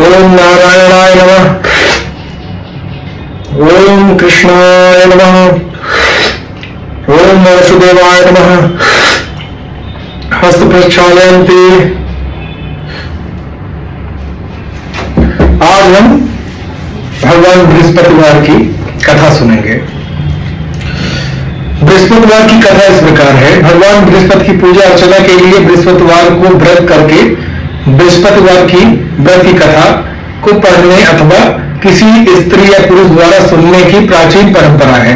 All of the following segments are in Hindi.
ओम नारायणाय नमः। ओम कृष्णाय नमः। ओम वासुदेवाय नमः। हस्त प्रक्षालयन्ति। आज हम भगवान बृहस्पतिवार की कथा सुनेंगे। बृहस्पतिवार की कथा इस प्रकार है। भगवान बृहस्पति की पूजा अर्चना के लिए बृहस्पतिवार को व्रत करके बृहस्पतिवार की व्रत की कथा को पढ़ने अथवा किसी स्त्री या पुरुष द्वारा सुनने की प्राचीन परंपरा है।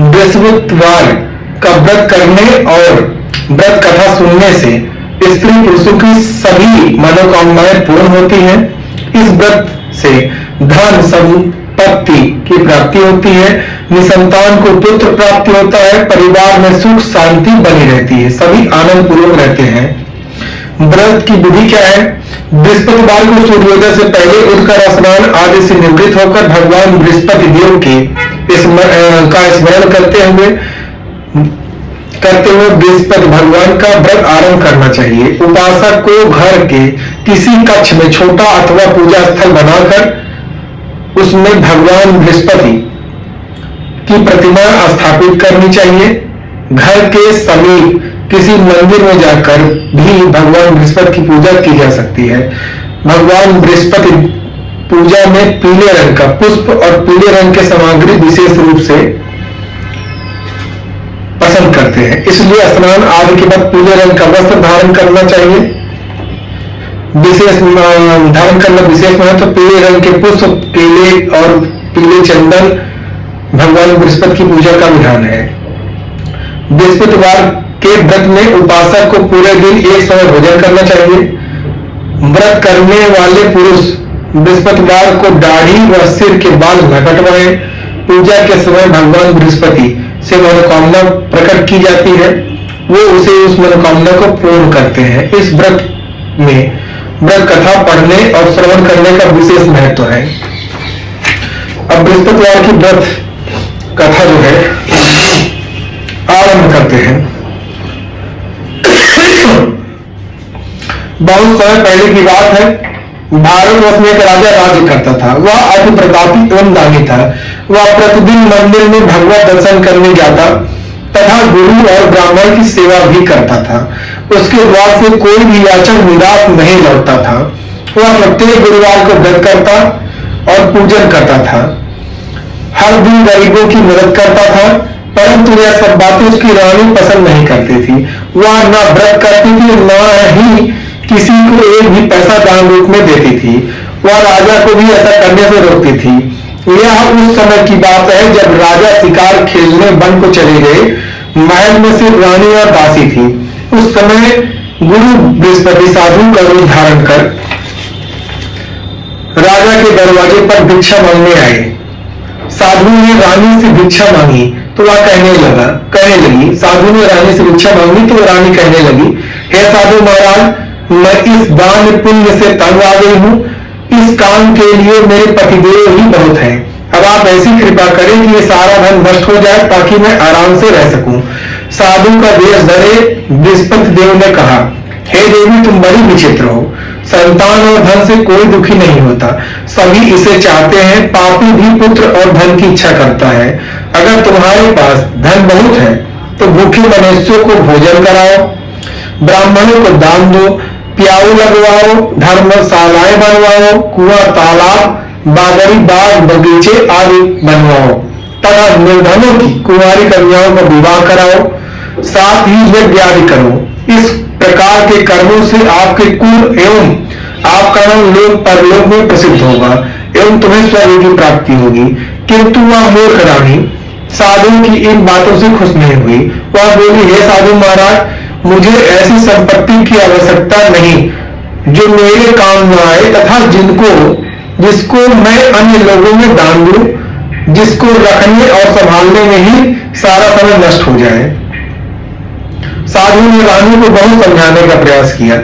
बृहस्पतिवार का व्रत करने और व्रत कथा सुनने से स्त्री पुरुषों की सभी मनोकामनाएं पूर्ण होती हैं। इस व्रत से धन संपत्ति की प्राप्ति होती है, निसंतान को पुत्र प्राप्ति होता है, परिवार में सुख शांति बनी रहती है, सभी आनंद पूर्वक रहते हैं। व्रत की विधि क्या है? बृहस्पतिवार को सूर्योदय से पहले उठकर स्नान आदि से निवृत्त होकर भगवान बृहस्पति देव के स्मरण करते हुए बृहस्पति भगवान का व्रत आरंभ करना चाहिए। उपासक को घर के किसी कक्ष में छोटा अथवा पूजा स्थल बनाकर उसमें भगवान बृहस्पति की प्रतिमा स्थापित करनी चाहिए। घर के समीप किसी मंदिर में जाकर भी भगवान बृहस्पति की पूजा की जा सकती है। भगवान बृहस्पति पूजा में पीले रंग का पुष्प और पीले रंग के सामग्री विशेष रूप से पसंद करते हैं, इसलिए स्नान आदि के बाद पीले रंग का वस्त्र धारण करना चाहिए। धारण करना विशेष महत्व। पीले रंग के पुष्प, केले और पीले चंदन भगवान बृहस्पति की पूजा का विधान है। बृहस्पतिवार के व्रत में उपासक को पूरे दिन एक समय भोजन करना चाहिए। व्रत करने वाले पुरुष बृहस्पतिवार को दाढ़ी व सिर के बाल न कटवाएं। पूजा के समय भगवान बृहस्पति से मनोकामना प्रकट की जाती है, वो उसे उस मनोकामना को पूर्ण करते हैं। इस व्रत में व्रत कथा पढ़ने और श्रवण करने का विशेष महत्व है। अब बृहस्पतिवार की व्रत कथा जो है आरंभ करते हैं। बहुत समय पहले की बात है। भारतवर्ष में एक राजा राज्य करता था। वह अति प्रतापी एवं दानी था। वह प्रतिदिन मंदिर में भगवत दर्शन करने जाता तथा गुरु और ब्राह्मण की सेवा भी करता था। उसके द्वार से कोई भी याचक निराश नहीं लौटता था। वह प्रत्येक गुरुवार को व्रत करता और पूजन करता था। हर दिन गरीबों की मदद करता था, परंतु यह सब बातें उसकी रानी पसंद नहीं करती थी। वह न व्रत करती थी, न ही किसी को एक भी पैसा दान रूप में देती थी। वह राजा को भी ऐसा करने से रोकती थी। यह उस समय की बात है जब राजा शिकार खेलने वन को चले गए। महल में सिर्फ रानी और दासी थी। उस समय गुरु बृहस्पति साधु का रूप धारण कर राजा के दरवाजे पर भिक्षा मांगने आए। साधु ने रानी से भिक्षा मांगी तो वह कहने लगी। साधु ने रानी से भिक्षा मांगी तो रानी कहने लगी, हे साधु महाराज, मैं इस दान पुण्य से तंग आ गई हूँ। इस काम के लिए मेरे पतिदेव ही बहुत हैं। अब आप ऐसी कृपा करें कि ये सारा धन नष्ट हो जाए ताकि मैं आराम से रह सकूं। साधु का देश धरे बृहस्पति देव ने कहा, हे देवी, तुम बड़ी विचित्र हो। संतान और धन से कोई दुखी नहीं होता, सभी इसे चाहते हैं। पापी भी पुत्र और धन की इच्छा करता है। अगर तुम्हारे पास धन बहुत है तो भूखे मनुष्यों को भोजन कराओ, ब्राह्मणों को दान दो, प्याऊ लगवाओ, धर्मशालाएं बनवाओ, कुआं, तालाब, बागरी, बाग, बगीचे आदि बनवाओ तथा निर्धनों की कुंवारी कन्याओं का विवाह कराओ, साथ ही यज्ञ आदि करो। इस प्रकार के कर्मों से आपके कुल एवं आपका नाम लोक परलोक में प्रसिद्ध होगा एवं तुम्हें स्वर्ग की प्राप्ति होगी। किंतु वह मूर्ख रानी साधु की इन बातों से खुश नहीं हुई। वह बोली, हे साधु महाराज, मुझे ऐसी संपत्ति की आवश्यकता नहीं जो मेरे काम न आए तथा जिसको मैं अन्य लोगों में दान दूं, जिसको रखने और संभालने में ही सारा समय नष्ट हो जाए। साधु ने रानी को बहुत समझाने का प्रयास किया,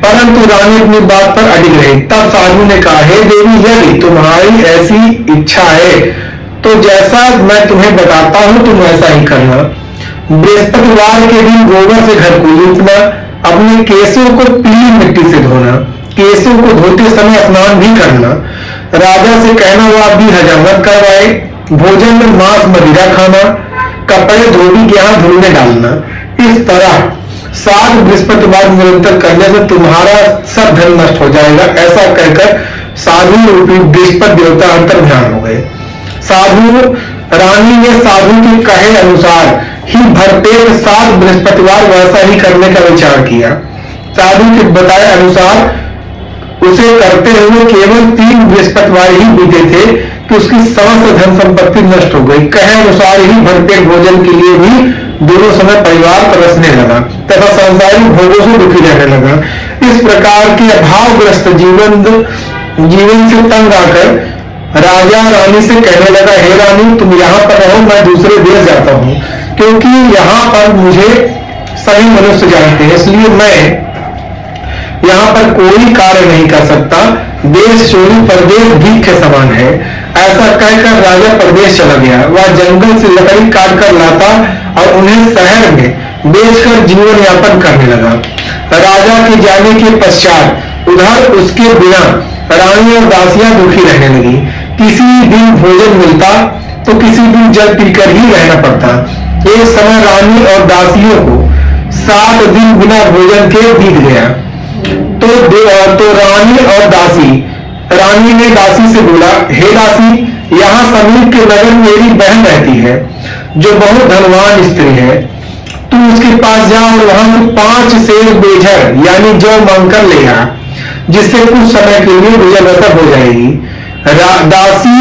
परंतु रानी अपनी बात पर अडिग रही। तब साधु ने कहा, हे देवी, यदि तुम्हारी ऐसी इच्छा है तो जैसा मैं तुम्हें बताता हूं तुम ऐसा ही करना। बृहस्पतिवार के दिन गोबर से घर को लीपना, अपने केसों को पीली मिट्टी से धोना, केसों को धोते समय स्नान भी करना, राजा से कहना वह भी हजामत करवाए, भोजन में मांस मदिरा खाना, कपड़े धोबी के यहाँ धुलने डालना। इस तरह 7 बृहस्पतिवार निरंतर करने से तुम्हारा सब धन नष्ट हो जाएगा। ऐसा कहकर साधु रूपी बृहस्पति देवता अंतर ध्यान हो गए। साधु रानी ने साधु के कहे अनुसार ही भरपेट 7 बृहस्पतिवार वैसा ही करने का विचार किया। साधु के बताए अनुसार उसे करते हुए केवल 3 बृहस्पतिवार ही बीते थे कि उसकी समस्त धन संपत्ति नष्ट हो गई। कहे अनुसार ही भरपेट भोजन के लिए भी दोनों समय परिवार तरसने लगा तथा सांसारिक भोगों से दुखी रहने लगा। इस प्रकार के अभावग्रस्त जीवन से तंग आकर राजा रानी से कहने लगा, हे रानी, तुम यहाँ पर रहो, मैं दूसरे देश जाता हूँ, क्योंकि यहाँ पर मुझे सभी मनुष्य जानते हैं, इसलिए मैं यहाँ पर कोई कार्य नहीं कर सकता। देश चोरी परदेश भीख के समान है। ऐसा कहकर राजा प्रदेश चला गया। वह जंगल से लकड़ी काट कर लाता और उन्हें शहर में बेचकर जीवन यापन करने लगा। राजा के जाने के पश्चात उधर उसके बिना रानी और दासियां दुखी रहने लगी। किसी दिन भोजन मिलता तो किसी दिन जल पीकर ही रहना पड़ता। एक समय रानी और दासियों को 7 दिन बिना भोजन के बीत गया। तो रानी ने दासी से बोला, हे दासी, यहाँ समीप के नगर मेरी बहन रहती है जो बहुत धनवान स्त्री है। तू उसके पास जा और वहां से 5 सेर बेझर यानी जौ मांगकर ले आ, जिससे कुछ समय के लिए गुजर बसर हो जाएगी। दासी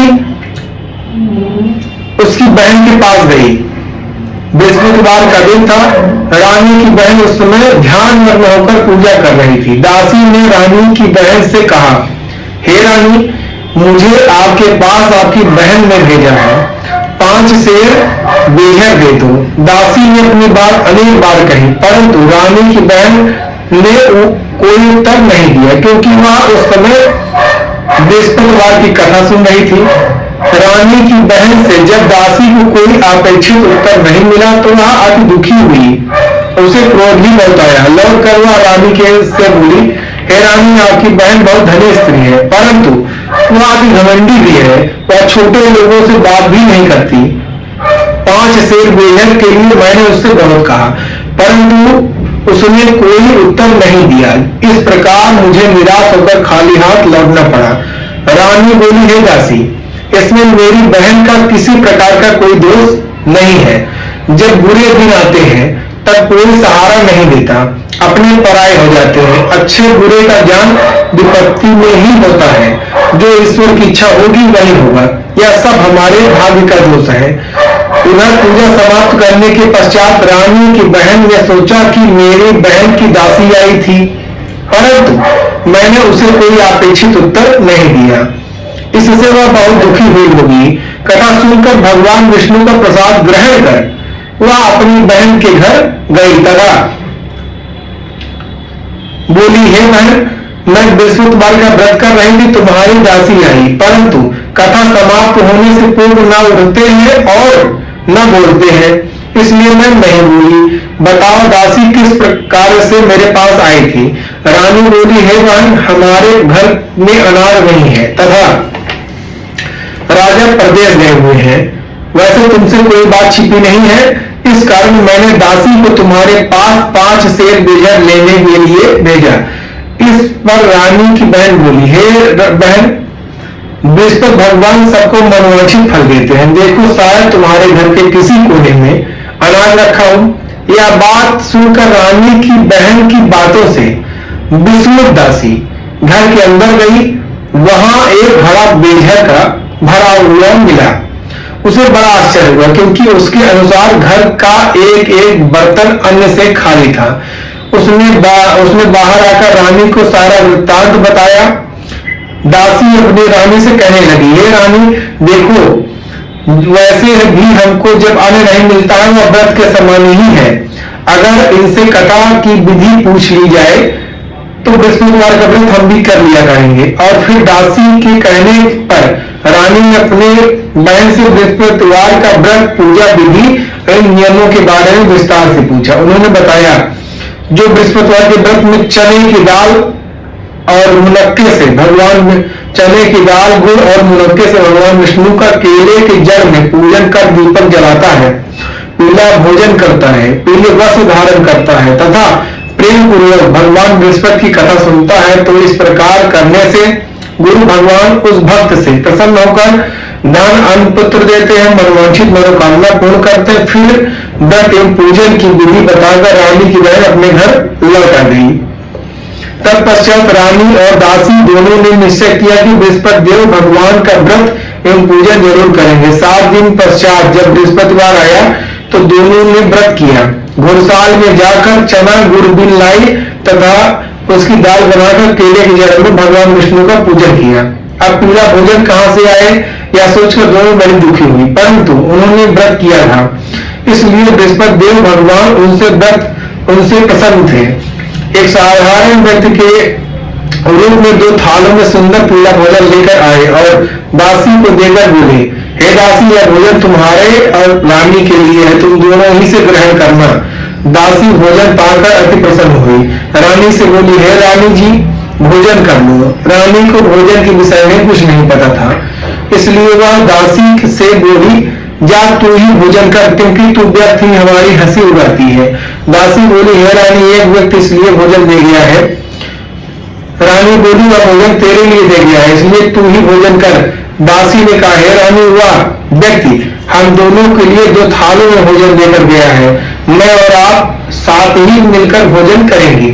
उसकी बहन के पास गई। बृहस्पतिवार का दिन था। रानी की बहन उस समय ध्यान मग्न होकर पूजा कर रही थी। दासी ने रानी की बहन से कहा, हे रानी, मुझे आपके पास आपकी बहन ने भेजा है, 5 सेर बेझर दे दो। दासी ने अपनी बात अनेक बार कही, परंतु रानी की बहन ने कोई उत्तर नहीं दिया, क्योंकि वह उस समय बृहस्पतिवार की कथा सुन रही थी। रानी की बहन से जब दासी को कोई अपेक्षित उत्तर नहीं मिला तो वह अति दुखी हुई। उसे क्रोध भी बहुत आया। लौट कर वह रानी के से बोली, हे रानी, आपकी बहन बहुत धनी स्त्री है, परंतु वह अति घमंडी भी है। वह छोटे लोगों से बात भी नहीं करती। 5 सेर बेझर के लिए मैंने उससे बहुत कहा, परंतु उसने कोई उत्तर नहीं दिया। इस प्रकार मुझे निराश होकर खाली हाथ लौटना पड़ा। रानी बोली, हे दासी, इसमें मेरी बहन का किसी प्रकार का कोई दोष नहीं है। जब बुरे दिन आते हैं तब कोई सहारा नहीं देता, अपने पराये हो जाते हैं। अच्छे बुरे का ज्ञान विपत्ति में ही होता है। जो ईश्वर की इच्छा होगी वही होगा। यह सब हमारे भाग्य का दोष है। उधर पूजा समाप्त करने के पश्चात रानी की बहन ने सोचा कि मेरी बहन की दासी आई थी, परंतु मैंने उसे कोई अपेक्षित उत्तर नहीं दिया। इससे वह बहुत दुखी हुई होगी। कथा सुनकर भगवान विष्णु का प्रसाद ग्रहण कर वह अपनी बहन के घर गई तथा बोली, हे बहन, मैं बृहस्पतिवार का व्रत कर रही थी, तुम्हारी दासी आई, परंतु कथा समाप्त होने से पूर्व न उठते हैं और न बोलते हैं, इसलिए मैं नहीं बोली। बताओ दासी किस प्रकार से मेरे पास आई थी। रानी बोली, हे बहन, हमारे घर में अनार नहीं है तथा राजा प्रदेश गए हुए हैं। वैसे तुमसे कोई बात छिपी नहीं है, इस कारण मैंने दासी को तुम्हारे पास 5 सेर बेझर लेने के लिए भेजा। इस पर रानी की बहन बोली, हे बहन, बृहस्पति भगवान सबको मनोवांछित फल देते हैं। देखो, शायद तुम्हारे घर के किसी कोने में अनाज रखा हो। यह बात सुनकर रानी की बहन की बातों से विस्मित दासी घर के अंदर गई। वहां एक घड़ा बेझर का भरा हुआ मिला। उसे बड़ा आश्चर्य हुआ, क्योंकि उसके अनुसार घर का एक एक बर्तन अन्न से खाली था। उसने बाहर आकर रानी को सारा वृत्तांत बताया। दासी अपनी रानी से कहने लगी, हे रानी, देखो, वैसे भी हमको जब अन्न नहीं मिलता है वह व्रत के समान ही है। अगर इनसे कथा की विधि पूछ ली जाए तो बृहस्पतिवार का व्रत हम भी कर लिया करेंगे। और फिर दासी के कहने पर रानी ने अपने बहन से बृहस्पतिवार का व्रत, पूजा विधि, इन नियमों के बारे में विस्तार से पूछा। उन्होंने बताया, जो बृहस्पतिवार के व्रत में चने की दाल और मुनक्के से भगवान, चने की दाल, गुड़ और मुनक्के से भगवान विष्णु का केले की जड़ में पूजन कर दीपक जलाता है, पीला भोजन करता है, पीले वस्त्र धारण करता है तथा प्रेम पूर्वक भगवान बृहस्पति की कथा सुनता है, तो इस प्रकार करने से गुरु भगवान उस भक्त से प्रसन्न होकर धन अन्न पुत्र देते हैं, मनोवांछित मनोकामना पूर्ण करते हैं। फिर व्रत एवं पूजन की विधि बताकर रानी की बहन अपने घर लौट आ गई। तत्पश्चात रानी और दासी दोनों ने निश्चय किया कि बृहस्पति देव भगवान का व्रत एवं पूजन जरूर करेंगे। 7 दिन पश्चात जब बृहस्पतिवार आया तो दोनों ने व्रत किया। घुड़साल में जाकर चना गुड़ बिन लाई तथा उसकी दाल बनाकर केले की जड़ में भगवान विष्णु का पूजन किया। अब पीला भोजन कहां से आए यह सोचकर दोनों बड़ी दुखी हुई, परंतु उन्होंने व्रत किया था, इसलिए बृहस्पति देव भगवान उनसे प्रसन्न थे। एक साधारण व्यक्ति के रूप में 2 थालों में सुंदर पीला भोजन लेकर आए और दासी को देकर बोले, हे दासी, यह भोजन तुम्हारे और रानी के लिए है, तुम दोनों ही से ग्रहण करना। दासी भोजन पाकर अति प्रसन्न हुई। रानी से बोली, हे रानी जी, भोजन कर लो। रानी को भोजन के विषय में कुछ नहीं पता था, इसलिए वह दासी से बोली, जा तू ही भोजन कर, क्योंकि तू व्यर्थ ही हमारी हंसी उड़ाती है। दासी बोली, हे रानी, एक व्यक्ति इसलिए भोजन दे गया है। रानी बोली, वह भोजन तेरे लिए दे गया है, इसलिए तू ही भोजन कर। दासी ने कहा, हे रानी, वह व्यक्ति हम दोनों के लिए 2 थालों में भोजन देकर गया है, मैं और आप साथ ही मिलकर भोजन करेंगे।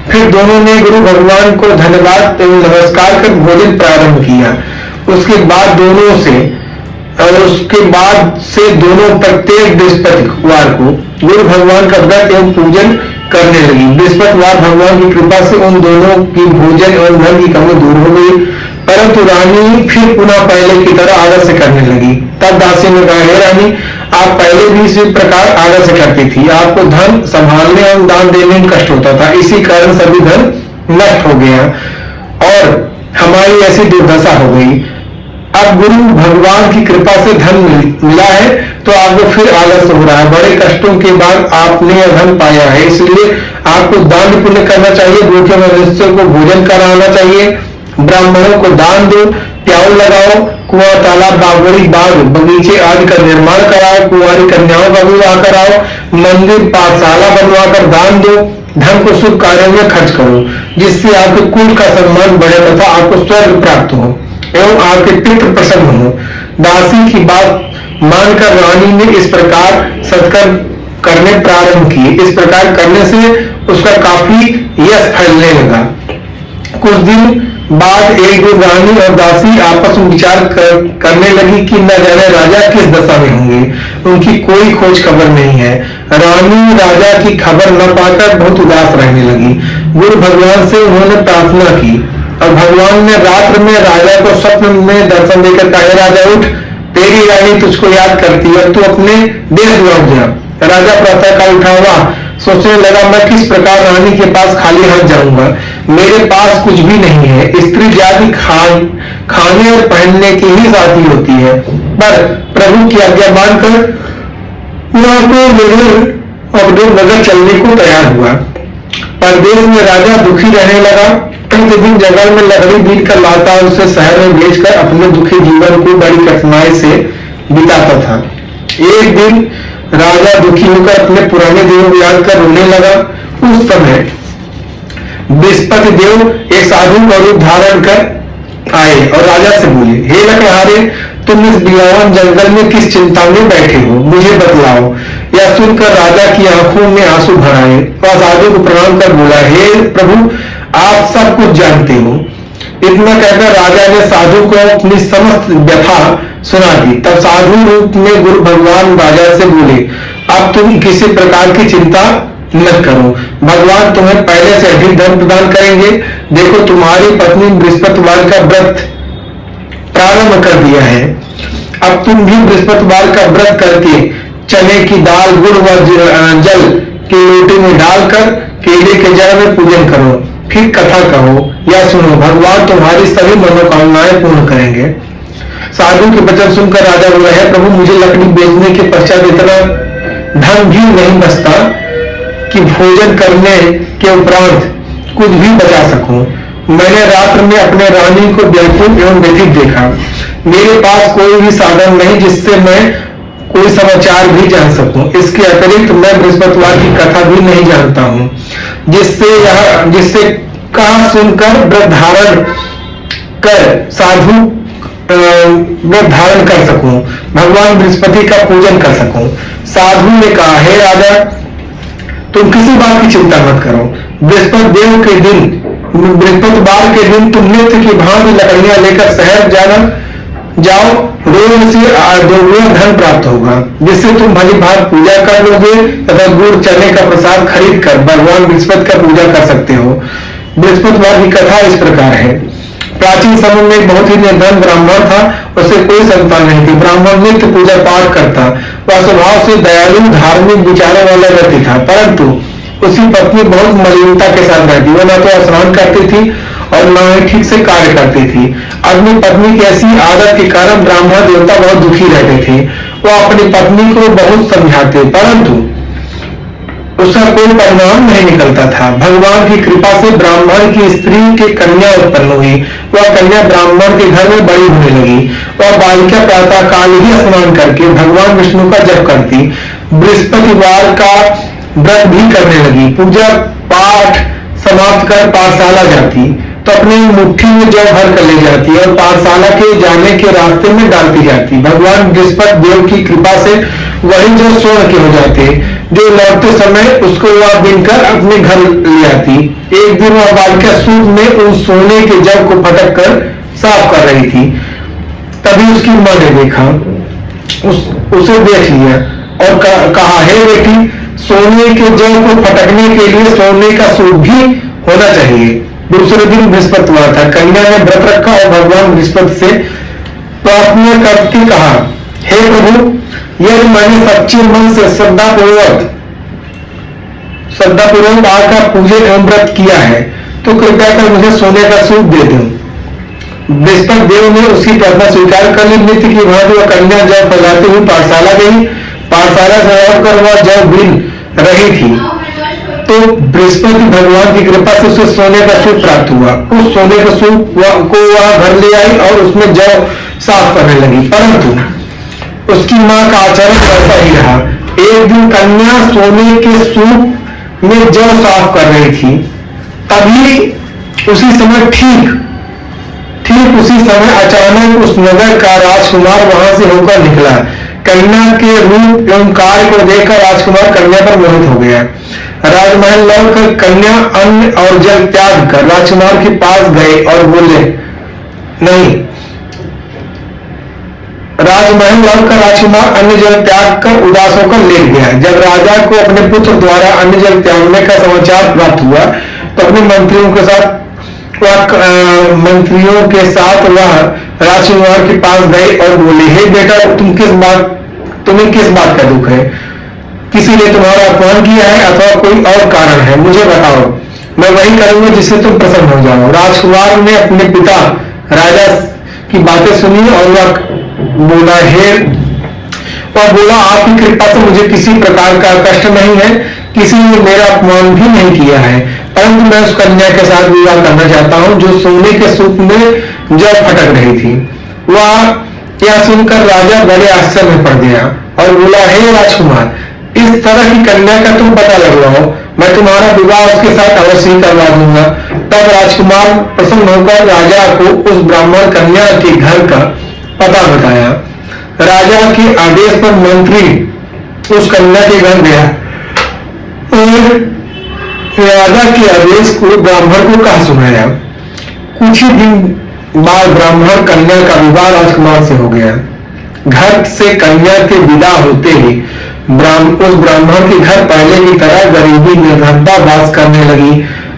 फिर दोनों ने गुरु भगवान को धन्यवाद एवं नमस्कार कर भोजन प्रारंभ किया। उसके बाद से दोनों प्रत्येक बृहस्पतिवार को गुरु भगवान का व्रत एवं पूजन करने लगी। बृहस्पतिवार भगवान की कृपा से उन दोनों की भोजन एवं धन की कमी दूर हो गई, परंतु रानी फिर पुनः पहले की तरह आदर से करने लगी। तब दासी ने कहा, हे रानी, आप पहले भी इसी प्रकार आदर से करती थी, आपको धन संभालने और दान देने में कष्ट होता था, इसी कारण सभी धन नष्ट हो गया और हमारी ऐसी दुर्दशा हो गई। अब गुरु भगवान की कृपा से धन मिला है तो आपको फिर आलस्य हो रहा है। बड़े कष्टों के बाद आपने यह धन पाया है, इसलिए आपको दान पुण्य करना चाहिए, भूखे मनुष्यों को भोजन कराना चाहिए, ब्राह्मणों को दान दो, प्याऊ लगाओ, कुआं तालाब बागवानी बाग बगीचे आदि का निर्माण कराओ, कुंवारी कन्याओं का विवाह कराओ, मंदिर पाठशाला बनवाकर दान दो, धन को शुभ कार्यों में खर्च करो, जिससे आपके कुल का सम्मान बढ़े तथा आपको स्वर्ग प्राप्त हो एवं आपके पितृ प्रसन्न हो। दासी की बात मानकर रानी ने इस प्रकार सत्कर्म करने प्रारंभ किए। इस प्रकार करने से उसका काफी यश फैलने लगा। कुछ दिन बाद एक दिन रानी और दासी आपस में विचार करने लगी कि न जाने राजा किस दशा में होंगे, उनकी कोई खोज खबर नहीं है। रानी राजा की खबर न पाकर बहुत उदास रहने लगी। गुरु भगवान से उन्होंने प्रार्थना की और भगवान ने रात्र में राजा को स्वप्न में दर्शन देकर कहा, राजा उठ, तेरी रानी तुझको याद करती है, तू अपने देश लौट जा। राजा प्रातःकाल उठा हुआ सोचने लगा, मैं किस प्रकार रानी के पास खाली हाथ जाऊंगा, मेरे पास कुछ भी नहीं है। स्त्री जाति खाने और पहनने की ही साथी होती है, पर प्रभु की आज्ञा मानकर अपने नगर चलने को तैयार हुआ। परदेश में राजा दुखी रहने लगा। प्रतिदिन जंगल में लकड़ी बीट कर लाता और उसे शहर में भेजकर अपने दुखी जीवन को बड़ी कठिनाई से बिताता था। एक दिन राजा दुखी होकर अपने पुराने दिनों को याद कर रोने लगा। उस समय बृहस्पति देव एक साधु का रूप धारण कर आए और राजा से बोले, हे लकड़हारे, तुम इस बियावन जंगल में किस चिंता में बैठे हो, मुझे बतलाओ। यह सुनकर राजा की आंखों में आंसू भर आए। वह साधु को प्रणाम कर बोला, हे प्रभु, आप सब कुछ जानते हो। इतना कहकर राजा ने साधु को अपनी समस्त व्यथा सुना दी। तब साधु रूप में गुरु भगवान राजा से बोले, अब तुम किसी प्रकार की चिंता मत करो, भगवान तुम्हें पहले से अधिक धन प्रदान करेंगे। देखो, तुम्हारी पत्नी बृहस्पतिवार का व्रत प्रारंभ कर दिया है। अब तुम भी बृहस्पतिवार का व्रत करके चने की दाल गुड़ व जल की लोटे में डालकर केले के जड़ में पूजन करो, फिर कथा कहो या सुनो, भगवान तुम्हारी सभी मनोकामनाएं पूर्ण करेंगे। साधु के वचन सुनकर राजा बोला, है प्रभु, मुझे लकड़ी बेचने के पश्चात इतना धन भी नहीं बचता कि भोजन करने के उपरांत कुछ भी बचा सकूं। मैंने रात्र में अपने रानी को व्याकुल एवं व्यथित देखा। मेरे पास कोई भी साधन नहीं जिससे मैं कोई समाचार भी जान सकूं। इसके अतिरिक्त मैं बृहस्पतिवार की कथा भी नहीं जानता हूं, जिससे कहा सुनकर व्रत धारण कर साधु व्रत धारण कर सकूं, भगवान बृहस्पति का पूजन कर सकूं। साधु ने कहा, हे राजा, तुम किसी बात की चिंता मत करो। बृहस्पतिवार के दिन तुम नित्य की भांति लकड़ियां लेकर शहर जाओ। रोज से दोगुना धन प्राप्त होगा, जिससे तुम भली भांति पूजा कर लोगे तथा गुड़ चने का प्रसाद खरीद कर भगवान बृहस्पति का पूजा कर सकते हो। बृहस्पतिवार की कथा इस प्रकार है। प्राचीन समय में एक बहुत ही निर्धन ब्राह्मण था। उसे कोई संतान नहीं थी। ब्राह्मण नित्य पूजा पाठ करता। वह स्वभाव से दयालु, धार्मिक विचारों वाला व्यक्ति था, परंतु उसकी पत्नी बहुत मलिनता के साथ रहती। वह न तो स्नान करती थी और न ही ठीक से कार्य करती थी। अपनी पत्नी की ऐसी आदत के कारण ब्राह्मण देवता बहुत दुखी रहते थे। वह अपनी पत्नी को बहुत समझाते, परंतु उसका कोई परिणाम नहीं निकलता था। भगवान की कृपा से ब्राह्मण की स्त्री की कन्या उत्पन्न हुई। वह कन्या ब्राह्मण के घर में बड़ी होने लगी। वह बालिका प्रातः काल ही स्नान करके भगवान विष्णु का जप करती, बृहस्पतिवार का व्रत भी करने लगी। पूजा पाठ समाप्त कर पाठशाला जाती तो अपनी मुट्ठी में जौ भर कर ले जाती और पाठशाला के जाने के रास्ते में डालती जाती। भगवान बृहस्पति देव की कृपा से वही जो स्वर्ण के हो जाते, जो लौटते समय उसको वह बिनकर अपने घर ले आती। एक दिन वह बालिका सूप में उस सोने के जग को फटक कर साफ कर रही थी। तभी उसकी मां ने देखा, उसे देख लिया और कहा, हे बेटी, सोने के जग को फटकने के लिए सोने का सूप भी होना चाहिए। दूसरे दिन बृहस्पतिवार था। कन्या ने व्रत रखा और भगवान बृहस्पति से प्रार्थना करके कहा, हे प्रभु, यदि मैंने सच्चे मन से श्रद्धापूर्वक आपका पूजन एवं व्रत किया है तो कृपया कर मुझे सोने का सूप दे दो। बृहस्पति देव ने उसकी प्रार्थना स्वीकार कर ली। नित्य की भांति वह कन्या जल फैलाते हुए पाठशाला गई। पाठशाला से लौटकर वह जल बिन रही थी तो बृहस्पति भगवान की कृपा से उसे सोने का सूप प्राप्त हुआ। उस सोने का सूप को वह घर ले आई और उसमें जौ साफ करने लगी, परंतु उसकी मां का आचरण वैसा ही रहा। एक दिन कन्या सोने के सूप में जौ साफ कर रही थी। तभी उसी समय ठीक उसी समय अचानक उस नगर का राजकुमार वहां से होकर निकला। कन्या के रूप एवं कार्य को देखकर राजकुमार कन्या पर मोहित हो गया। राजमहल लौटकर कन्या अन्न और जल त्याग कर राजकुमार के पास गए और बोले, नहीं, राजमहल लौटकर राजकुमार अन्न जल त्याग कर उदास होकर लेट गया। जब राजा को अपने पुत्र द्वारा अन्न जल त्यागने का समाचार प्राप्त हुआ तो अपने मंत्रियों के साथ वह राजकुमार के पास गए और बोले, हे बेटा, तुम्हें किस बात का दुख है? किसी ने तुम्हारा अपमान किया है अथवा कोई और कारण है? मुझे बताओ, मैं वही करूंगा जिससे तुम प्रसन्न हो जाओ। राजकुमार ने अपने पिता राजा की बातें सुनी और वह बोला, आपकी कृपा से मुझे किसी प्रकार का कष्ट नहीं है, किसी ने मेरा अपमान भी नहीं किया है, परंतु मैं उस कन्या के साथ विवाह करना चाहता हूं जो सोने के सूप में जल फटक रही थी। वह यह सुनकर राजा बड़े आश्चर्य में पड़ गया और बोला, हे राजकुमार, इस तरह की कन्या का तुम पता लगवाओ, मैं तुम्हारा विवाह उसके साथ अवश्य ही करवा दूंगा। तब राजकुमार प्रसन्न होकर राजा को उस ब्राह्मण कन्या के घर का पता बताया। राजा के आदेश पर मंत्री उस कन्या के घर गया और राजा के आदेश को ब्राह्मण को कहा सुनाया। कुछ ही दिन बाद ब्राह्मण कन्या का विवाह राजकुमार से हो गया। घर से कन्या के विदा होते ही उस ब्राह्मण के घर पहले की तरह गरीबी निर्धनता वास करने लगी।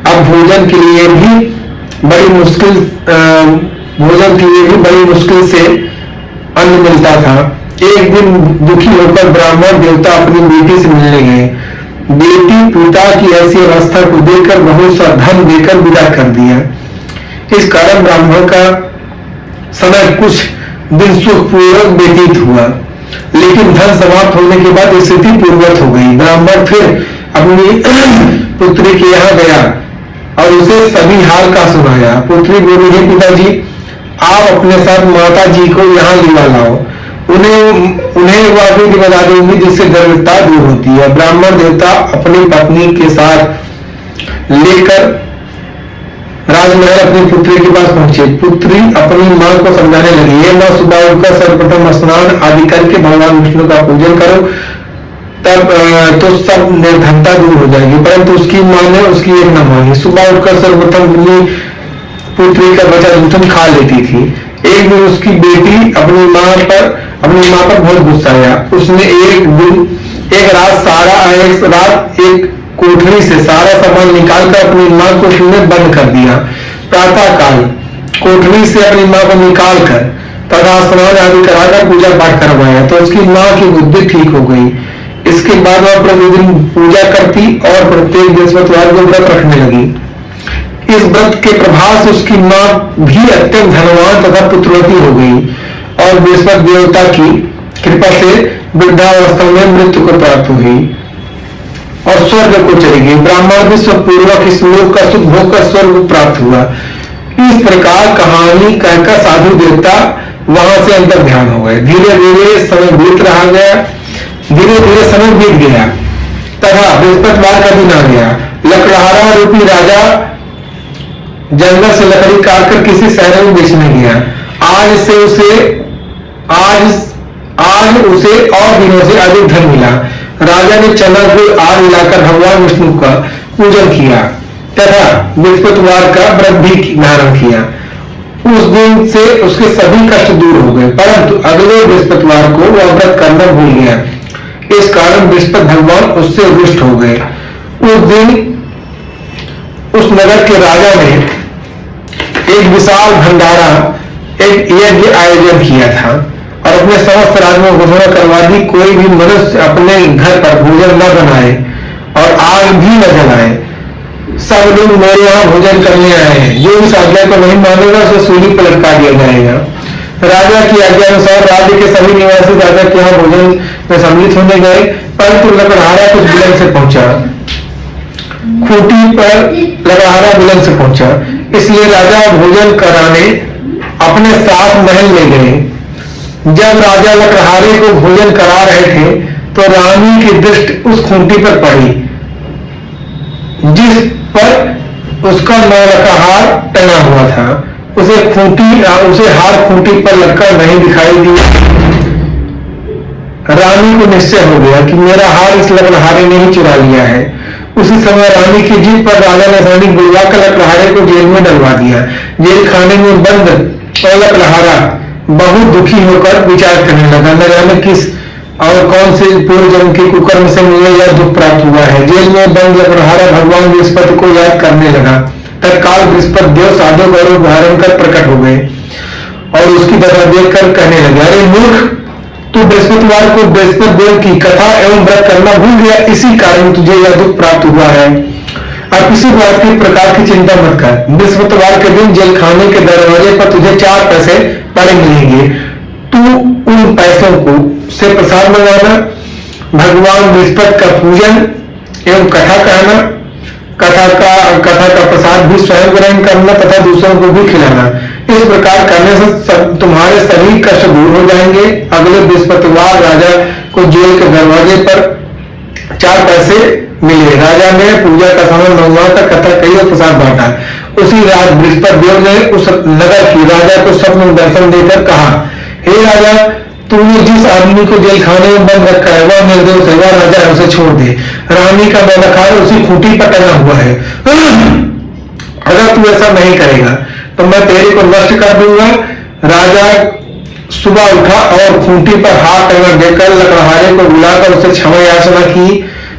अब भोजन के लिए भी बड़ी मुश्किल से अन्न मिलता था। एक दिन दुखी होकर ब्राह्मण देवता अपनी बेटी से मिलने गए। बेटी पिता की ऐसी अवस्था को देखकर बहुत सा धन देकर विदा कर दिया। इस कारण ब्राह्मण का समय कुछ दिन सुखपूर्वक व्यतीत हुआ, लेकिन धन समाप्त होने के बाद स्थिति पूर्ववत हो गई। ब्राह्मण फिर अपनी पुत्री के यहाँ गया और उसे सभी हाल का सुनाया। पुत्री बोली, हे पिताजी, आप अपने साथ माता जी को यहाँ लिवा लाओ, उन्हें वह विधि बता दूंगी जिससे गर्भता दूर होती है। ब्राह्मण देवता अपनी पत्नी के साथ लेकर राजमहल अपनी पुत्री के पास पहुंचे। पुत्री अपनी मां को समझाने लगी, ये मां, सुबह उठकर सर्वप्रथम स्नान आदि करके भगवान विष्णु का पूजन करो, तब तो सब निर्धनता दूर हो जाएगी। परंतु उसकी मां ने उसकी एक न मानी। सुबह उठकर सर्वप्रथम अपनी पुत्री का बचा दूधन खा लेती थी। एक दिन उसकी बेटी अपनी मां पर बहुत गुस्सा आया। उसने एक रात एक कोठरी से सारा सामान निकालकर अपनी मां को उसने बंद कर दिया। प्रातः काल कोठरी से अपनी मां को निकालकर तथा स्नान आदि कराकर पूजा पाठ करवाया तो उसकी मां की बुद्धि ठीक हो गई। इसके बाद वह प्रतिदिन पूजा करती और प्रत्येक बृहस्पतिवार को व्रत रखने लगी। इस व्रत के प्रभाव से उसकी मां भी अत्यंत धनवान तथा पुत्रवती हो गई और बृहस्पति देवता की कृपा से वृद्धावस्था में मृत्यु को प्राप्त हुई और स्वर्ग को चली गई। ब्राह्मण विश्व पूर्वक इस लोक का सुख भोग कर स्वर्ग प्राप्त हुआ। इस प्रकार कहानी कहकर साधु देवता वहां से अंतर ध्यान हो गए। धीरे धीरे समय बीत गया तथा बृहस्पतिवार का दिन आ गया। लकड़हारा रूपी राजा जंगल से लकड़ी काटकर किसी शहर में बेचने गया। आज उसे और दिनों से अधिक धन मिला। राजा ने चंदन को आग मिलाकर भगवान विष्णु का पूजन किया तथा बृहस्पतिवार का व्रत भी धारण किया। उस दिन से उसके सभी कष्ट दूर हो गए, परंतु अगले बृहस्पतिवार को वह व्रत करना भूल गया। इस कारण बृहस्पति भगवान उससे रुष्ट हो गए। उस दिन उस नगर के राजा ने एक विशाल भंडारा, एक यज्ञ आयोजन किया था और अपने समस्त राज्य में घोषणा करवा दी, कोई भी मनुष्य अपने घर पर भोजन न बनाए और आग भी न जलाए। सब लोग मेरे यहाँ भोजन करने आए हैं, जो इस आज्ञा को नहीं मानेगा उसे सूली पर लटका दिया जाएगा। राजा की आज्ञा अनुसार राज्य के सभी निवासी राजा के यहाँ भोजन में सम्मिलित होने गए, परंतु लकड़हारा कुछ विलंब से पहुंचा। खूंटी पर लकड़हारा विलंब से पहुंचा, इसलिए राजा भोजन कराने अपने साथ महल ले गए। जब राजा लकड़हारे को भोजन करा रहे थे तो रानी की दृष्टि उस खूंटी पर पड़ी जिस पर उसका नौलखा हार टंगा हुआ था। उसे हार खूंटी पर लटका नहीं दिखाई दिया। रानी को निश्चय हो गया कि मेरा हार इस लकड़हारे ने ही चुरा लिया है। उसी समय रानी की जीत पर राजा ने सैनिक बुलवाकर लकड़हारे को जेल में डलवा दिया। जेल खाने में बंद और लकड़हारा बहुत दुखी होकर विचार करने लगा, न जाने किस और कौन से पूर्व जन्म के कुकर्म से मुझे यह दुख प्राप्त हुआ है। जेल में बंद लकड़हारा भगवान बृहस्पति को याद करने लगा। तत्काल बृहस्पति देव साधु गौरव धारण कर प्रकट हो गए और उसकी दशा देखकर कहने लगे, अरे मूर्ख, तू बृहस्पतिवार को बृहस्पति देव की कथा एवं व्रत करना भूल गया, इसी कारण तुझे यह दुख प्राप्त हुआ है। अब किसी बात की प्रकार की चिंता मत कर। बृहस्पतिवार के दिन जेल खाने के दरवाजे पर तुझे 4 पैसे पड़े मिलेंगे। तू उन पैसों को से प्रसाद मंगाना, भगवान बृहस्पति का पूजन एवं कथा कहना, कथा का प्रसाद भी स्वयं ग्रहण करना तथा दूसरों को भी खिलाना। इस प्रकार करने से तुम्हारे सभी कष्ट दूर हो जाएंगे। अगले बृहस्पतिवार राजा को जेल के दरवाजे पर 4 पैसे मिले। राजा ने पूजा का सामान मंगवाकर कथा कही और प्रसाद बांटा। उसी रात बृहस्पति देव ने उस नगर की राजा को स्वप्न में दर्शन देकर कहा, हे राजा, तूने जिस आदमी को जेल खाने में बंद रखा है वह निर्दोष है, वह राजा है, उसे छोड़ दे। रानी का नौलखा उसी खूंटी पर टंगा हुआ है। अगर तू ऐसा नहीं करेगा तो मैं तेरे को नष्ट कर दूंगा। राजा सुबह उठा और खूंटी पर हाथ टंगा देकर लकड़हारे को बुलाकर उसे क्षमा याचना की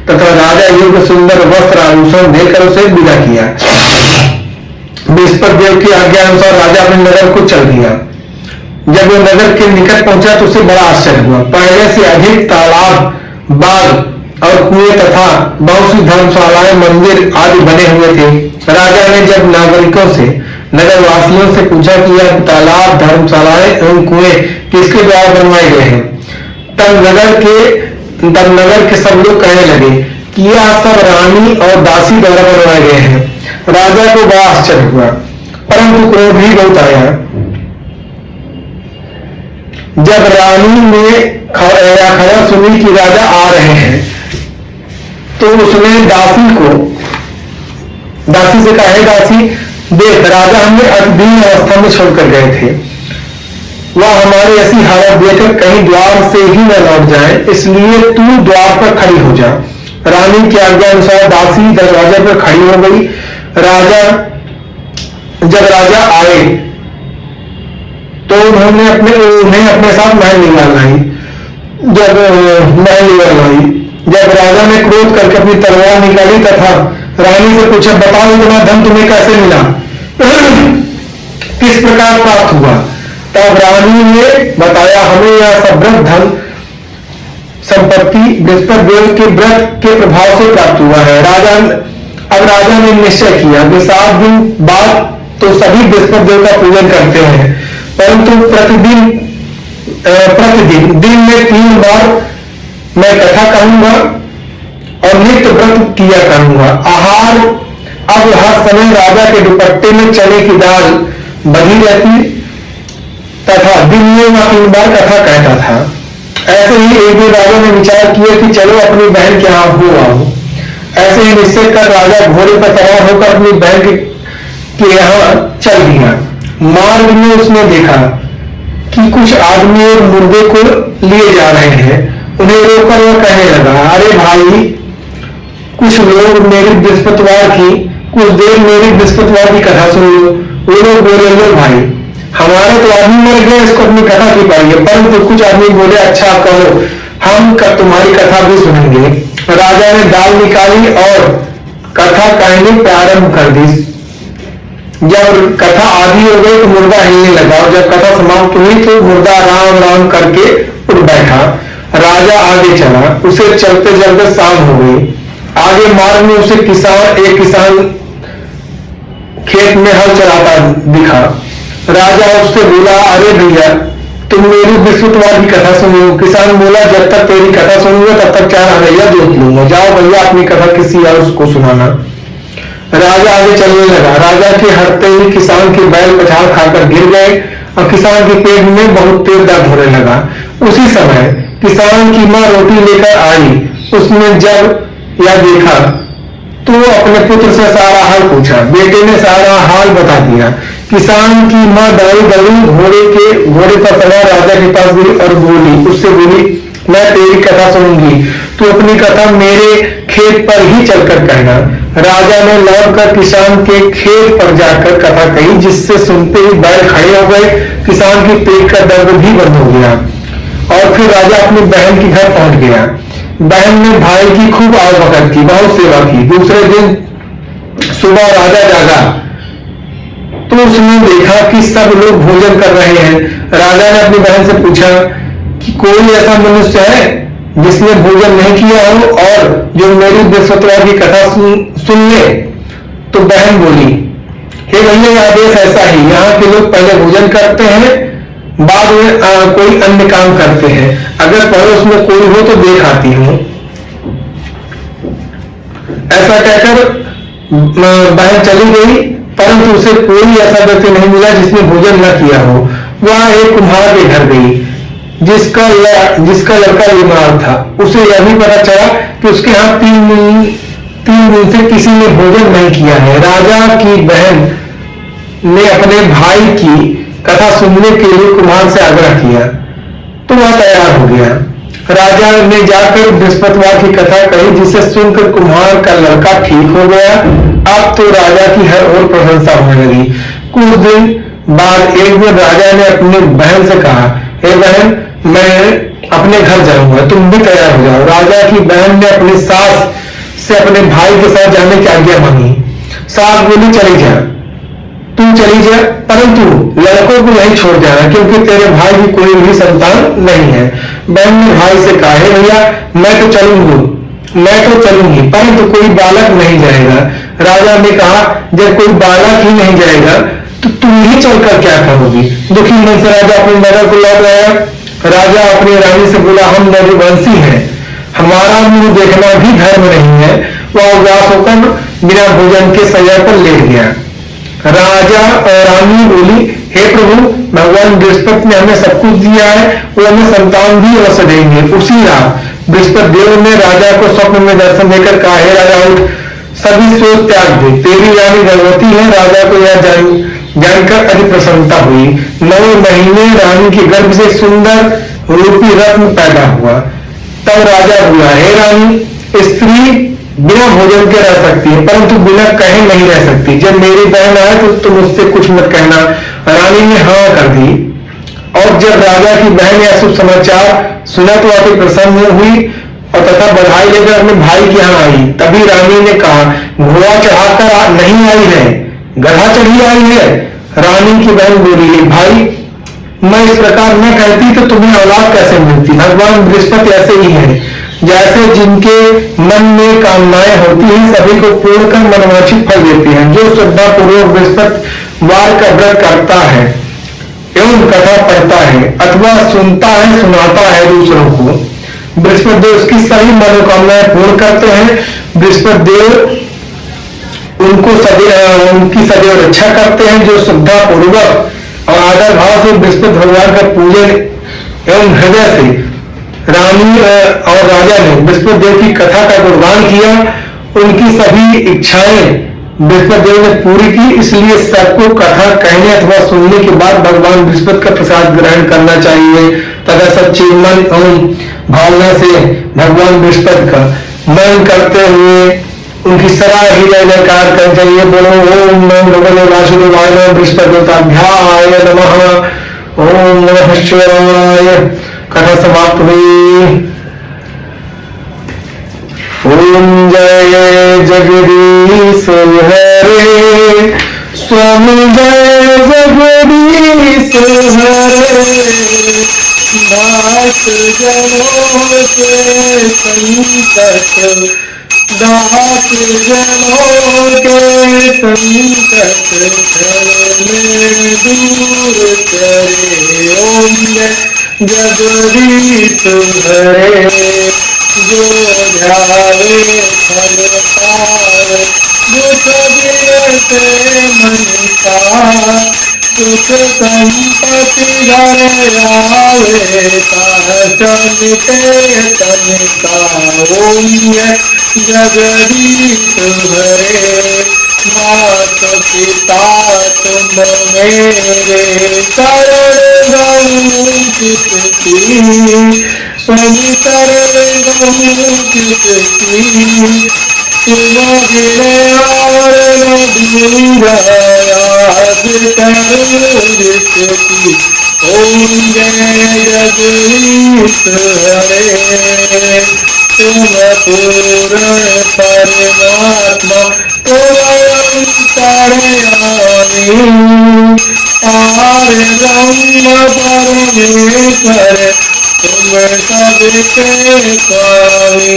तथा राजा युग सुंदर वस्त्र आभूषण देकर उसे विदा किया। बृहस्पति देव की आज्ञा अनुसार राजा अपने नगर को चल दिया। जब वह नगर के निकट पहुंचा तो उसे बड़ा आश्चर्य हुआ। पहले से अधिक तालाब, बाग और कुएं तथा बहुत सी धर्मशालाएं, मंदिर आदि बने हुए थे। राजा ने जब नागरिकों से, नगर वासियों से पूछा कि यह तालाब, धर्मशालाएं एवं कुएं किसके द्वारा बनवाए गए हैं, तब नगर के सब लोग कहने लगे कि यह सब रानी और दासी द्वारा बनवाए गए हैं। राजा को बड़ा आश्चर्य हुआ, परंतु क्रोध भी बहुत आया। जब रानी ने खबर सुनी कि राजा आ रहे हैं, तो उसने दासी से कहा, दासी देख, राजा हमें अधीन अवस्था में छोड़कर गए थे, वह हमारी ऐसी हालत देखकर कहीं द्वार से ही न लौट जाए, इसलिए तू द्वार पर खड़ी हो जा। रानी की आज्ञा अनुसार दासी दरवाजे पर खड़ी हो गई। जब राजा आए तो उन्हें अपने साथ महल निकाल लाई। जब राजा ने क्रोध करके अपनी तलवार निकाली तथा रानी से पूछा, बताओ इतना धन तुम्हें कैसे मिला, किस प्रकार प्राप्त हुआ? तब रानी ने बताया, हमें यह समृद्ध धन संपत्ति बृहस्पति देव के व्रत के प्रभाव से प्राप्त हुआ है। अब राजा ने निश्चय किया कि 7 दिन बाद तो सभी बृहस्पति देव का पूजन करते हैं, परंतु प्रतिदिन दिन में 3 बार मैं कथा कहूंगा और नित्य व्रत किया करूंगा। आहार अब हर समय राजा के दुपट्टे में चने की दाल बनी रहती तथा दिन में वह 3 बार कथा कहता था। ऐसे ही एक दिन राजा ने विचार किया कि चलो अपनी बहन के यहाँ हो आओ। ऐसे ही निश्चय कर राजा घोड़े पर सवार होकर अपनी बहन के यहाँ चल दिया। मार्ग में उसने देखा कि कुछ आदमी और मुर्दे को लिए जा रहे हैं। उन्हें रोककर वह कहने लगा, अरे भाई, कुछ लोग मेरी बृहस्पतिवार की कथा सुन लो। वो लोग बोले, लो भाई, हमारे तो आदमी मर गए, इसको अपनी कथा की पाइए। परंतु कुछ आदमी बोले, अच्छा कहो, हम तुम्हारी कथा भी सुनेंगे। राजा ने दाल निकाली और कथा कहनी प्रारंभ कर दी। जब कथा आधी हो गई तो मुर्दा हिलने लगा और जब कथा समाप्त हुई तो मुर्दा राम राम करके उठ बैठा। राजा आगे चला, उसे चलते चलते शाम हो गई। आगे मार्ग में उसे एक किसान खेत में हल चलाता दिखा। राजा उससे बोला, अरे भैया, तुम मेरी बृहस्पतिवार की कथा सुनो। किसान बोला, जब तक तेरी कथा सुनूंगा तब तक 4 हरैया जोत लूंगा। जाओ भैया, अपनी कथा किसी और को सुनाना। राजा आगे चलने लगा। राजा के हटते ही किसान के बैल पछाड़ खाकर गिर गए और किसान के पेट में बहुत तेज दर्द होने लगा। उसी समय किसान की माँ रोटी लेकर आई। उसने जब यह देखा तो अपने पुत्र से सारा हाल पूछा। बेटे ने सारा हाल बता दिया। किसान की माँ दौड़ी घोड़े पर सवार राजा के पास गई और उससे बोली, मैं तेरी कथा सुनूंगी, तू अपनी कथा मेरे खेत पर ही चलकर कहना। राजा ने लौटकर किसान के खेत पर जाकर कथा कही, जिससे सुनते ही बैल खड़े हो गए। किसान की पेट का दर्द भी बंद हो गया और फिर राजा अपनी बहन के घर पहुंच गया। बहन ने भाई की खूब आवभगत की, बहुत सेवा की। दूसरे दिन सुबह राजा जागा तो उसने देखा कि सब लोग भोजन कर रहे हैं। राजा ने अपनी बहन से पूछा कि कोई ऐसा मनुष्य है जिसने भोजन नहीं किया हो और जो मेरी बृहस्पतिवार की कथा सुन ले। तो बहन बोली, हे भैया, यह आदेश ऐसा ही, यहाँ के लोग पहले भोजन करते हैं, बाद में कोई अन्य काम करते हैं। अगर पड़ोस में कोई हो तो देख आती हूँ। ऐसा कहकर बहन चली गई, परंतु उसे कोई ऐसा व्यक्ति नहीं मिला जिसने भोजन न किया हो। वह एक कुम्हार के घर गई जिसका लड़का बीमार था। उसे यह भी पता चला कि उसके यहाँ 3 दिन से किसी ने भोजन नहीं किया है। राजा की बहन ने अपने भाई की कथा सुनने के लिए कुम्हार से आग्रह किया तो वह तैयार हो गया। राजा ने जाकर बृहस्पतिवार की कथा कही, जिसे सुनकर कुम्हार का लड़का ठीक हो गया। अब तो राजा की हर ओर प्रशंसा होने लगी। कुछ दिन बाद एक दिन राजा ने अपनी बहन से कहा, हे बहन, मैं अपने घर जाऊंगा, तुम भी तैयार हो जाओ। राजा की बहन ने अपनी सास से अपने भाई के साथ जाने की आज्ञा मांगी। सास बोली, चली जा, तू चली जा, परंतु लड़कों को नहीं छोड़ जाना, क्योंकि तेरे भाई की कोई भी संतान नहीं है। बहन ने भाई से कहा, हे भैया, मैं तो चलूंगी, परंतु कोई बालक नहीं जाएगा। राजा ने कहा, जब कोई बालक ही नहीं जाएगा तो तुम ही चलकर क्या करोगी? दुखी मन से राजा अपने नगर को लौट आया। राजा अपनी रानी से बोला, हम नरवंशी हैं, हमारा मुंह देखना भी धर्म नहीं है। वह उदास होकर बिना भोजन के सैया पर लेट गया। राजा रानी बोली, हे प्रभु, भगवान बृहस्पति ने हमें सब कुछ दिया है, वो हमें संतान भी अवश्य देंगे। उसी रात बृहस्पति देव ने राजा को स्वप्न में दर्शन देकर कहा, हे राजा उठ, सभी सोच त्याग दे, तेरी रानी गर्भवती है। राजा को यह जानकर अति प्रसन्नता हुई। 9 महीने रानी के गर्भ से सुंदर रूपी रत्न पैदा हुआ। तब राजा बोला, हे रानी, स्त्री बिना भोजन के रह सकती है, परंतु बिना कहे नहीं रह सकती। जब मेरी बहन आए तो तुम उससे कुछ मत कहना। रानी ने हाँ कर दी। और जब राजा की बहन यह शुभ समाचार सुना तो अति प्रसन्न हुई और तथा बधाई लेकर अपने भाई के यहाँ आई। तभी रानी ने कहा, घोड़ा चढ़ाकर नहीं आई है, गधा चढ़ी आई है। रानी की बहन बोली, भाई, मैं इस प्रकार न कहती तो तुम्हें औलाद कैसे मिलती। भगवान बृहस्पति ऐसे ही है, जैसे जिनके मन में कामनाएं होती हैं सभी को पूर्ण कर मनोवांछित फल देते हैं। जो श्रद्धा पूर्वक बृहस्पति वार का व्रत करता है एवं कथा पढ़ता है अथवा सुनता है सुनाता है दूसरों को, बृहस्पति देव उसकी सभी मनोकामनाएं पूर्ण करते हैं। बृहस्पति देव उनकी सदैव रक्षा करते हैं। जो श्रद्धा पूर्वक और आदर भाव से बृहस्पति भगवान का पूजन एवं हृदय से रानी और राजा ने बृहस्पति देव की कथा का गुणगान किया, उनकी सभी इच्छाएं बृहस्पति देव ने पूरी की। इसलिए सबको कथा कहने अथवा सुनने के बाद भगवान बृहस्पति का प्रसाद ग्रहण करना चाहिए तथा सच्ची मन एवं भावना से भगवान बृहस्पति का मन करते हुए उनकी सराह ही जयकार करनी चाहिए। बोलो ओम नमो भगवते वासुदेवाय नमः, बृहस्पति देवताभ्याय नमः, ओम नमः शिवाय। कथा समाप्त हुई। ओम जय जगदीश हरे, स्वामी जय जगदीश हरे। दास जनों के संकट, दास जनों के संकट दूर करे। ओम जय जगदीश हरे, जो ध्यावे भव तारे, दुख बिरसे मन का, सुख संपत्ति घर आवे, सहचल के तन का। ओम जय जगदीश हरे, मात पिता तुम मेरे, कर समुचित की, सुमित समुचित की, सुनो मेरे और रघुवीर, याद कर की। ओम जय जगदीश हरे, तुम पूर्ण परमात्मा तुम अंतर्यामी, पार ब्रह्म परमेश्वर तुम सबके स्वामी।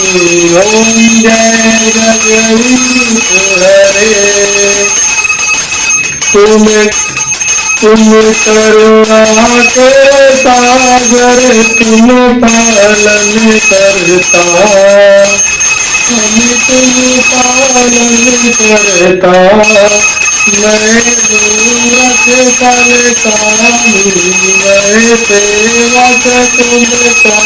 ओम जय जगदीश हरे, तुम करुणा के सागर, तुम पालन करता, हमें तुम पालन करता। नरे मूरख बलशाली, नर सेवक तुम स्वामी, कृपा करो भरता।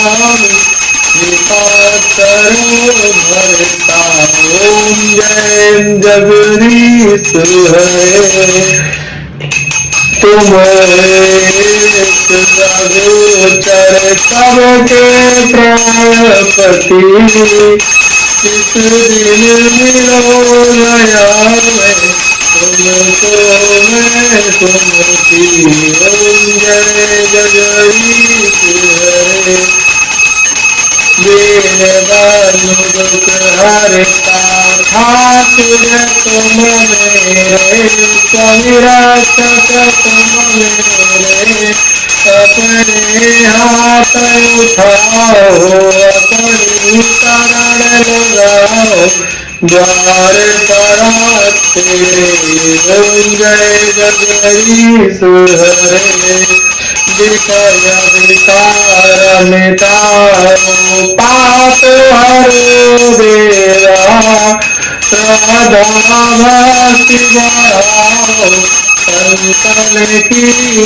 ओम जय जगदीश हरे, तुम्हारे अगोचर सबके प्राणपति, जिस दिन निरोलया में उनको मैं सुमति। ओम जय जगदीश हरे, दीन बंधु दुख हरता, ठाकुर तुम मेरे, कविराज कमल में अपने हाथ उठाओ, अपनी कमर लगाओ, द्वार बड़ाते। ओम जय जगदीश हरे, विषय विकार मिटाओ, पाप हर देवा, संतन की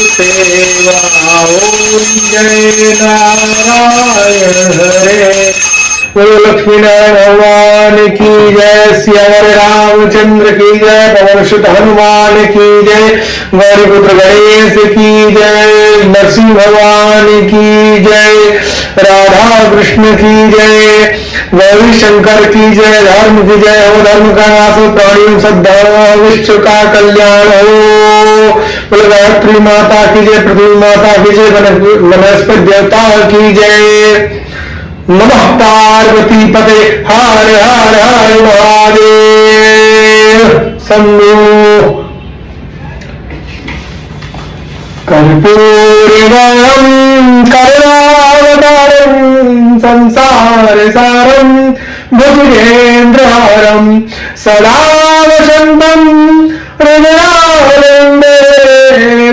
सेवा होई जय नारायण हरे। बोलो लक्ष्मी नारायण भगवान की जय, सियावर रामचंद्र की जय, पवन सुत हनुमान की जय, गौरीपुत्र गणेश की जय, नरसिंह भगवान की जय, राधा कृष्ण की जय, गौरी शंकर की जय, धर्म की जय हो, धर्म का नाश हो, प्राणियों सद्भाव, विश्व का कल्याण हो। बोलो गायत्री माता की जय, पृथ्वी माता की जय, वनस्पति देवता की जय। नमः पार्वती पते हर हर हर महादेव। शंभो कर्पूरम करुणावतारम संसार सारम भुजगेन्द्रहारम सदा वसंतम हृदयानंदे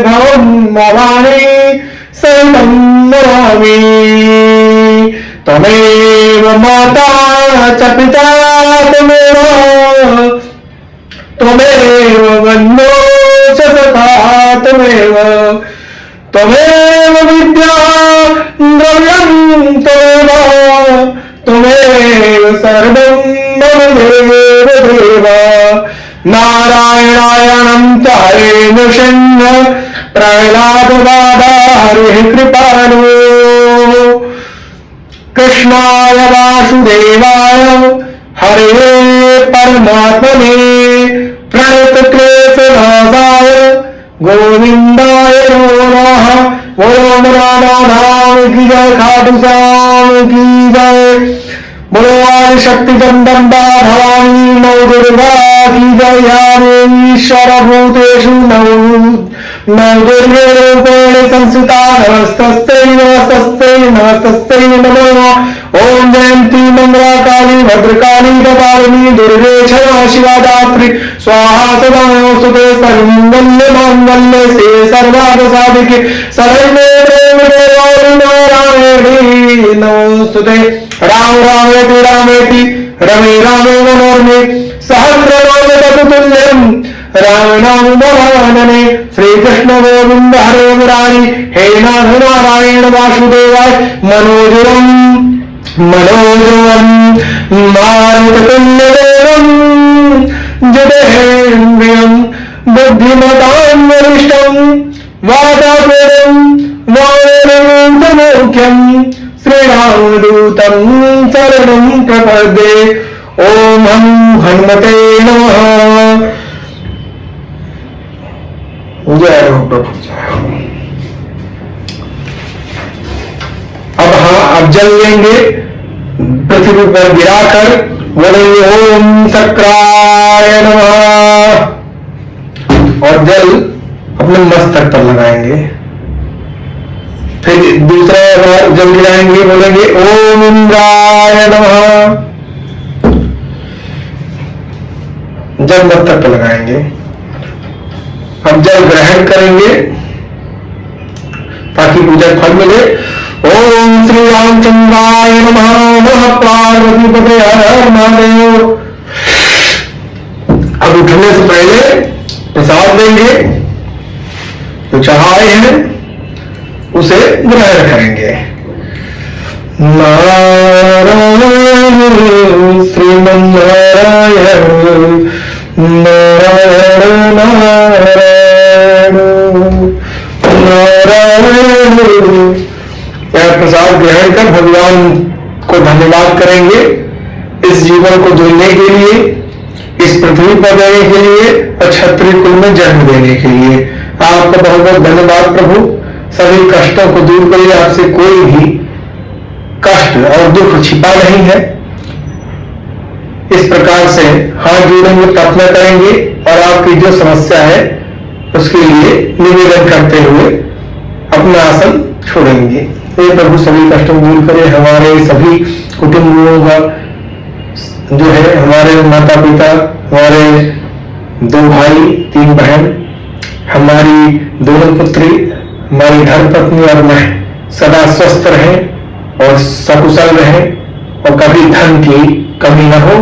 भवं भवानी शरणं नमामि। त्वमेव माता च पिता त्वमेव, त्वमेव बन्धो च सखा त्वमेव, त्वमेव विद्या द्रव्यं त्वमेव, त्वमेव सर्वं मम देव देव। नारायणायणं च हरेण शन्य प्रह्लादबाधा हरिः कृपालो। कृष्णाय वासुदेवाय हरे परमात्मने प्रणतक्लेशनाशाय गोविंदाय नमः। बोलो राम की जय, खाटू श्याम की जय। बोलो आदि शक्ति जगदम्बा भवानी नौ दुर्गा की जय। या देवी सर्वभूतेषु नौ दुर्गे रूपेण संस्थिता नमस्तस्यै नमस्तस्यै नमस्तस्यै नमो नमः। ओम जयंती मंगला काली भद्रकाली कपालिनी दुर्गे क्षमा शिवा दात्री स्वाहा सदा नमोस्तुते। सर्वमंगल्य मांगल्ये शिवे सर्वार्थ साधिके शरण्ये त्र्यंबके गौरी नारायणी नमोस्तुते। राम रामेति रमे रामे मनोरमे सहस्रनाम तत्तुल्यं राम नाम महानने। श्री कृष्ण गोविंद हरे मुरारी हे नाथ नारायण वासुदेवाय। मनोजरम मनोजरम मारुततुल्यदेवं जडेन्द्रियं बुद्धिमतां वरिष्ठं वातात्मजं वानरमुख्यं श्रीरामदूतं शरणं प्रपद्ये। ओम हनुमते नमः। जय हो प्रभु। अब जल लेंगे, पृथ्वी पर गिराकर बोलेंगे ओम शक्राय नमः, और जल अपने मस्तक पर लगाएंगे। फिर दूसरा बार जल गिराएंगे, बोलेंगे ओम इंद्राय नमः, जल मस्तक पर लगाएंगे। अब जल ग्रहण करेंगे ताकि पूजा फल मिले। ओम श्री रामचंद्राय नमः, नमः पार्वती पते हर हर महादेव। अब उठने से पहले प्रसाद देंगे, जो चढ़ाए हैं उसे ग्रहण करेंगे। नारायण श्रीमन्नारायण नारायण नारायण नारायण। यह प्रसाद ग्रहण कर भगवान को धन्यवाद करेंगे इस जीवन को जीने के लिए, इस पृथ्वी पर रहने के लिए और क्षत्रिय कुल में जन्म देने के लिए। आपका बहुत बहुत धन्यवाद प्रभु। सभी कष्टों को दूर करिए, आपसे कोई भी कष्ट और दुख छिपा नहीं है। इस प्रकार से हाथ जोड़ेंगे, प्रार्थना करेंगे और आपकी जो समस्या है उसके लिए निवेदन करते हुए अपना आसन छोड़ेंगे। हे प्रभु सभी कष्टों दूर करें। हमारे सभी कुटुंबियों का जो है, हमारे माता पिता, हमारे 2 भाई 3 बहन, हमारी 2 पुत्री, हमारी धर्मपत्नी और मैं सदा स्वस्थ रहें और सकुशल रहें और कभी धन की कमी न हो,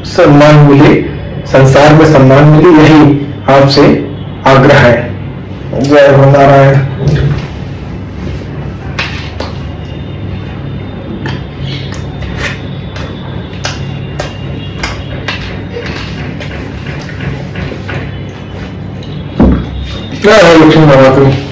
सम्मान मिले, संसार में सम्मान मिले, यही आपसे आग्रह है। जय हो नारायण। जय हो लक्ष्मी नवरात्रि।